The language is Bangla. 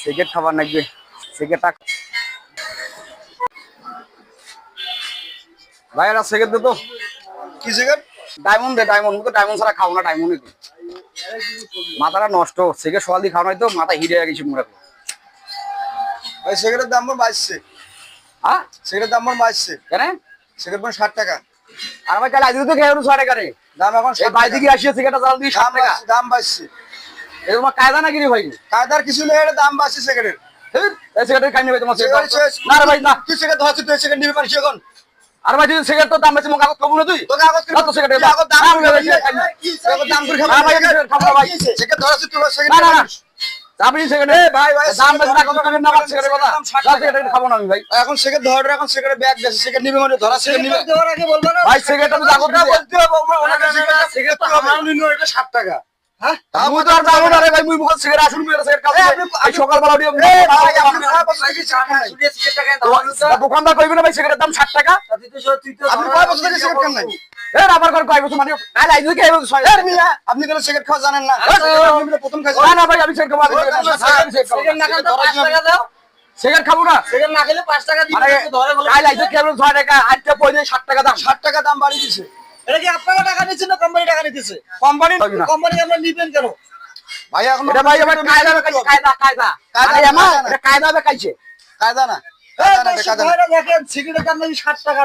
সিগারেট খাবার নাকি সিগারেটটা ভাই একটা সিগারেট দে তো। কি সিগারেট? ডায়মন্ড দে, ডায়মন্ড। তো ডায়মন্ড ছাড়া খাও না, ডায়মন্ড দে। মাথাটা নষ্ট, সিগারেট সকাল দিয়ে খাও নাই তো মাথা হিট হয়ে গেছে মুড়ে। ভাই সিগারেটের দাম বাড়ছে। হ্যাঁ সিগারেটের দাম বাড়ছে। কেন? সিগারেট 60 টাকা। আর ভাই কাল আজকে তো খেয়ে 6 টাকা রে দাম এখন এই বাইরে কি আসিয়ে সিগারেটটা চাল দিয়ে 7 টাকা দাম বাড়ছে। এটা তোমার কায়দা নাকি রে ভাই? কায়দার কিছু নেই, এটা দাম বাড়ছে সিগারেটের। এই সিগারেট খাই নেবে তোমার সিগারেট না রে ভাই না। তুই সিগারেট ধরছিস, তুই সিগারেট নিবি পারিস এখন? আর ভাই তুই সিগারেট তো দাম বেশি মুখ কাগজ কবু না তুই তো কাগজ না তো সিগারেট কাগজ দাম দাম করে খাই না দাম করে খাবো না ভাই সিগারেট খাবো না ভাই সিগারেট ধরছিস তুই না সিগারেট না না আপনি সিগারেট ভাই দাম বেশি না কত সিগারেট না সিগারেট কথা না সিগারেট খাবো না আমি ভাই এখন সিগারেট ধর, এখন সিগারেট ব্যাগ গেছে, সিগারেট নিবে মানে ধরা সিগারেট নিবে দেওয়ার আগে বলবা না ভাই সিগারেট তো জাগো না বলতে হবে ওনাকে সিগারেট তো আমারও নিনো, এটা 60 টাকা। হ্যাঁ আমি তো আর যাবো না রে ভাই মুই মুখ সিগারেট আসুন মেরে সিগারেট খাবো আজ সকাল বেলা উঠে ভাই আপনি খারাপ বলছেন কি চা খান শুনিয়ে সিগারেট টাকা দাও দোকানদার কইবে না ভাই সিগারেটের দাম 60 টাকা আপনি কয় বছর থেকে সিগারেট খান নাই? এ আমার ঘর কয় বছর মানে কাল আইজু কে বছর এর মিয়া আপনি কোন সিগারেট খাওয়া জানেন না? আপনি প্রথম খাইছেন না না ভাই আমি সিগারেট খাবো সিগারেট না খান তো 5 টাকা দাও। সিগারেট খাবো না সিগারেট না খেলে 5 টাকা দিবেন, আরে ধরে বলে কাল আইজু কে 6 টাকা আজকে পয়সা 60 টাকা দাম 60 টাকা দাম বাড়িয়ে দিয়েছে। এটা কি আপনারা টাকা নিচ্ছেন না কোম্পানি টাকা নিতেছে? কোম্পানি আমরা নিবেন কেন ভাই? এখন এটা ভাই আমার কায়দা বেকাইছে কায়দা আরে আমার এটা কায়দা বেকাইছে কায়দা না, দেখেন সিগারেটের দাম নাকি 60 টাকা